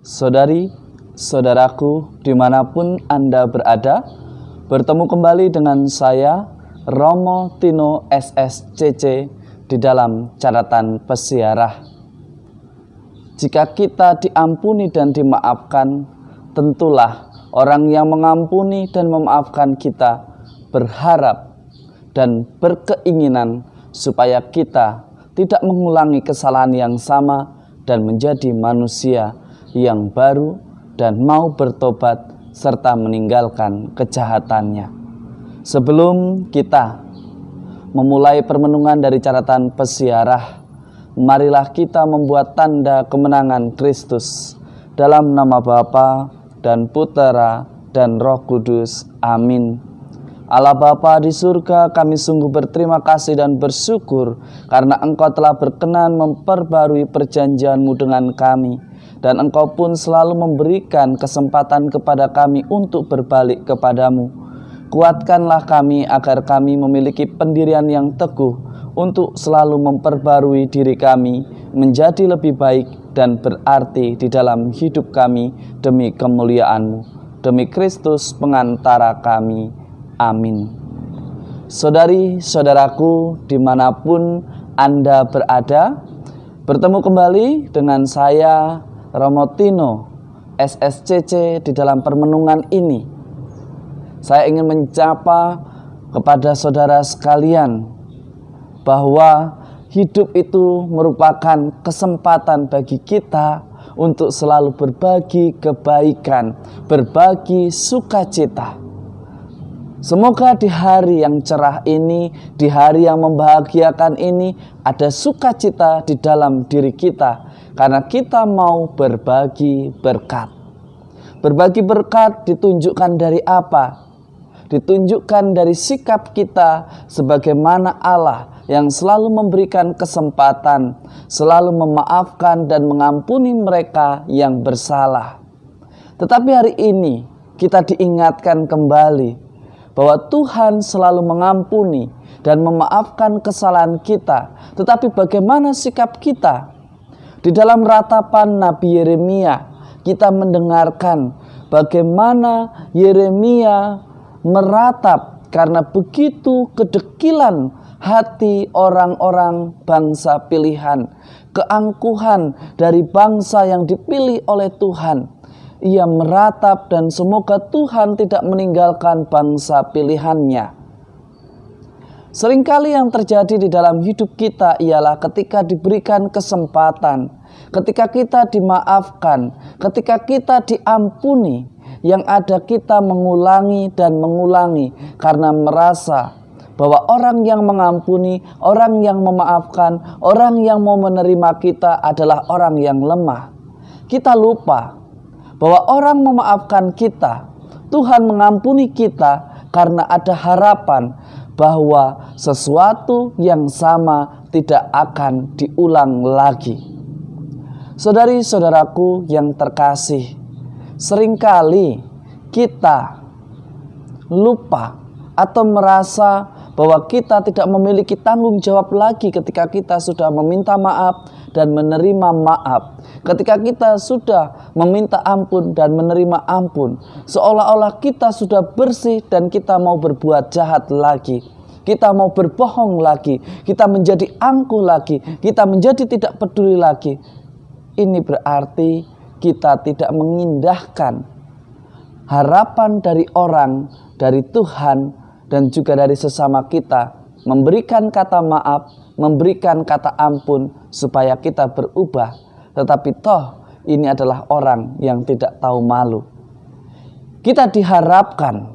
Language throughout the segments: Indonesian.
Saudari, saudaraku, dimanapun Anda berada, bertemu kembali dengan saya, Romo Tino SSCC, di dalam catatan peziarah. Jika kita diampuni dan dimaafkan, tentulah orang yang mengampuni dan memaafkan kita berharap dan berkeinginan supaya kita tidak mengulangi kesalahan yang sama dan menjadi manusia yang baru dan mau bertobat serta meninggalkan kejahatannya. Sebelum kita memulai permenungan dari catatan peziarah, marilah kita membuat tanda kemenangan Kristus dalam nama Bapa dan Putera dan Roh Kudus. Amin. Allah Bapa di surga, kami sungguh berterima kasih dan bersyukur karena Engkau telah berkenan memperbarui perjanjian-Mu dengan kami, dan Engkau pun selalu memberikan kesempatan kepada kami untuk berbalik kepadamu. Kuatkanlah kami agar kami memiliki pendirian yang teguh untuk selalu memperbarui diri kami menjadi lebih baik dan berarti di dalam hidup kami demi kemuliaan-Mu. Demi Kristus pengantara kami. Amin. Saudari-saudaraku, dimanapun Anda berada, bertemu kembali dengan saya, Romo Tino SSCC, di dalam permenungan ini. Saya ingin menyapa kepada saudara sekalian bahwa hidup itu merupakan kesempatan bagi kita untuk selalu berbagi kebaikan, berbagi sukacita. Semoga di hari yang cerah ini, di hari yang membahagiakan ini, ada sukacita di dalam diri kita, karena kita mau berbagi berkat. Berbagi berkat ditunjukkan dari apa? Ditunjukkan dari sikap kita sebagaimana Allah yang selalu memberikan kesempatan, selalu memaafkan dan mengampuni mereka yang bersalah. Tetapi hari ini kita diingatkan kembali bahwa Tuhan selalu mengampuni dan memaafkan kesalahan kita. Tetapi bagaimana sikap kita? Di dalam ratapan Nabi Yeremia, kita mendengarkan bagaimana Yeremia meratap karena begitu kedekilan hati orang-orang bangsa pilihan, keangkuhan dari bangsa yang dipilih oleh Tuhan. Ia meratap dan semoga Tuhan tidak meninggalkan bangsa pilihannya. Seringkali yang terjadi di dalam hidup kita ialah ketika diberikan kesempatan, ketika kita dimaafkan, ketika kita diampuni, yang ada kita mengulangi dan mengulangi karena merasa bahwa orang yang mengampuni, orang yang memaafkan, orang yang mau menerima kita adalah orang yang lemah. Kita lupa bahwa orang memaafkan kita, Tuhan mengampuni kita karena ada harapan bahwa sesuatu yang sama tidak akan diulang lagi. Saudari-saudaraku yang terkasih, seringkali kita lupa atau merasa bahwa kita tidak memiliki tanggung jawab lagi ketika kita sudah meminta maaf dan menerima maaf. Ketika kita sudah meminta ampun dan menerima ampun, seolah-olah kita sudah bersih dan kita mau berbuat jahat lagi. Kita mau berbohong lagi, kita menjadi angkuh lagi, kita menjadi tidak peduli lagi. Ini berarti kita tidak mengindahkan harapan dari orang, dari Tuhan, dan juga dari sesama kita, memberikan kata maaf, memberikan kata ampun supaya kita berubah. Tetapi toh ini adalah orang yang tidak tahu malu. Kita diharapkan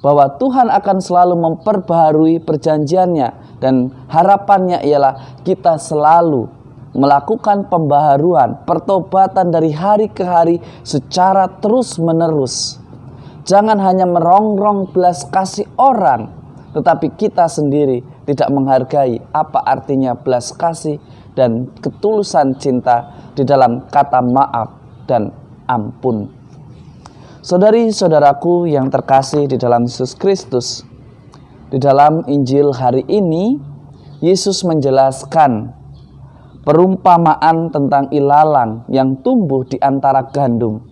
bahwa Tuhan akan selalu memperbaharui perjanjiannya, dan harapannya ialah kita selalu melakukan pembaharuan, pertobatan dari hari ke hari secara terus menerus. Jangan hanya merongrong belas kasih orang, tetapi kita sendiri tidak menghargai apa artinya belas kasih dan ketulusan cinta di dalam kata maaf dan ampun. Saudari-saudaraku yang terkasih di dalam Yesus Kristus, di dalam Injil hari ini, Yesus menjelaskan perumpamaan tentang ilalang yang tumbuh di antara gandum.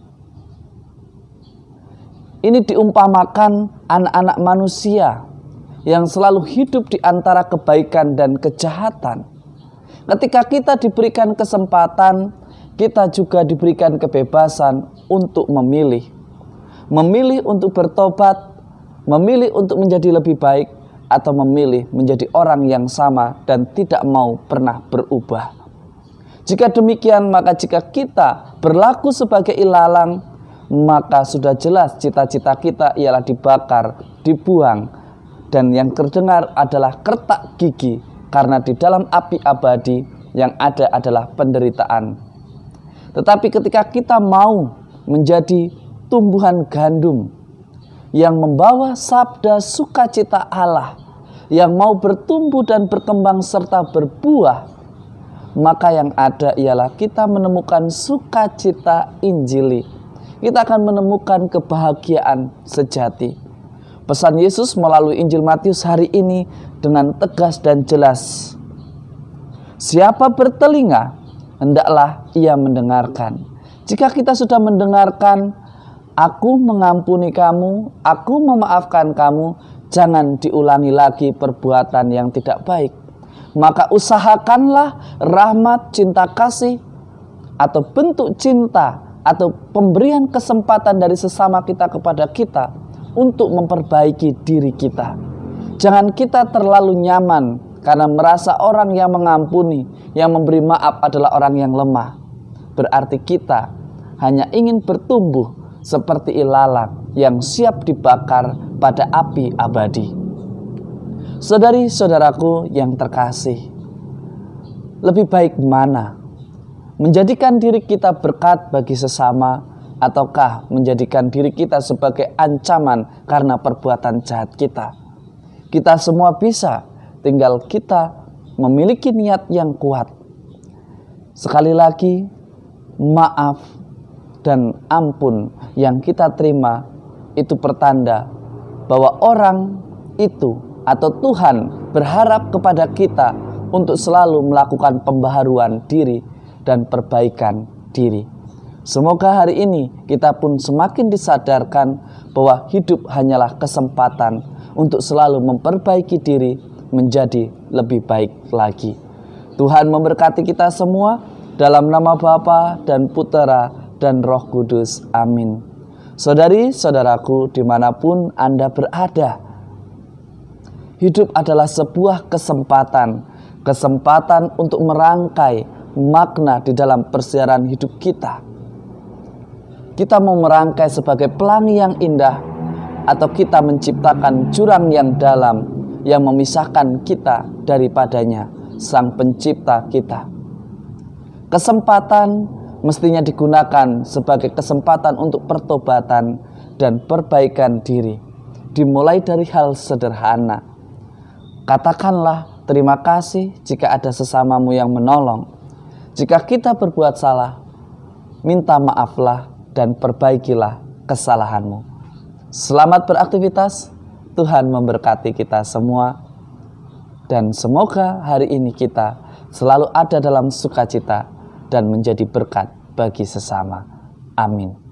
Ini diumpamakan anak-anak manusia yang selalu hidup di antara kebaikan dan kejahatan. Ketika kita diberikan kesempatan, kita juga diberikan kebebasan untuk memilih. Memilih untuk bertobat, memilih untuk menjadi lebih baik, atau memilih menjadi orang yang sama dan tidak mau pernah berubah. Jika demikian, maka jika kita berlaku sebagai ilalang, maka sudah jelas cita-cita kita ialah dibakar, dibuang, dan yang terdengar adalah kertak gigi, karena di dalam api abadi yang ada adalah penderitaan. Tetapi ketika kita mau menjadi tumbuhan gandum yang membawa sabda sukacita Allah, yang mau bertumbuh dan berkembang serta berbuah, maka yang ada ialah kita menemukan sukacita Injili. Kita akan menemukan kebahagiaan sejati. Pesan Yesus melalui Injil Matius hari ini dengan tegas dan jelas. Siapa bertelinga, hendaklah ia mendengarkan. Jika kita sudah mendengarkan, aku mengampuni kamu, aku memaafkan kamu, jangan diulangi lagi perbuatan yang tidak baik. Maka usahakanlah rahmat, cinta kasih, atau bentuk cinta, atau pemberian kesempatan dari sesama kita kepada kita untuk memperbaiki diri kita. Jangan kita terlalu nyaman karena merasa orang yang mengampuni, yang memberi maaf adalah orang yang lemah. Berarti kita hanya ingin bertumbuh seperti ilalang yang siap dibakar pada api abadi. Saudari-saudaraku yang terkasih, lebih baik mana? Menjadikan diri kita berkat bagi sesama, ataukah menjadikan diri kita sebagai ancaman karena perbuatan jahat kita? Kita semua bisa, tinggal kita memiliki niat yang kuat. Sekali lagi, maaf dan ampun yang kita terima itu pertanda bahwa orang itu atau Tuhan berharap kepada kita untuk selalu melakukan pembaharuan diri dan perbaikan diri. Semoga hari ini kita pun semakin disadarkan bahwa hidup hanyalah kesempatan untuk selalu memperbaiki diri menjadi lebih baik lagi. Tuhan memberkati kita semua dalam nama Bapa dan Putera dan Roh Kudus. Amin. Saudari-saudaraku dimanapun Anda berada, hidup adalah sebuah kesempatan untuk merangkai makna di dalam persiaran hidup kita. Kita mau merangkai sebagai pelangi yang indah, atau kita menciptakan jurang yang dalam yang memisahkan kita daripadanya, Sang Pencipta kita. Kesempatan mestinya digunakan sebagai kesempatan untuk pertobatan dan perbaikan diri. Dimulai dari hal sederhana. Katakanlah terima kasih jika ada sesamamu yang menolong. Jika kita berbuat salah, minta maaflah dan perbaikilah kesalahanmu. Selamat beraktivitas, Tuhan memberkati kita semua. Dan semoga hari ini kita selalu ada dalam sukacita dan menjadi berkat bagi sesama. Amin.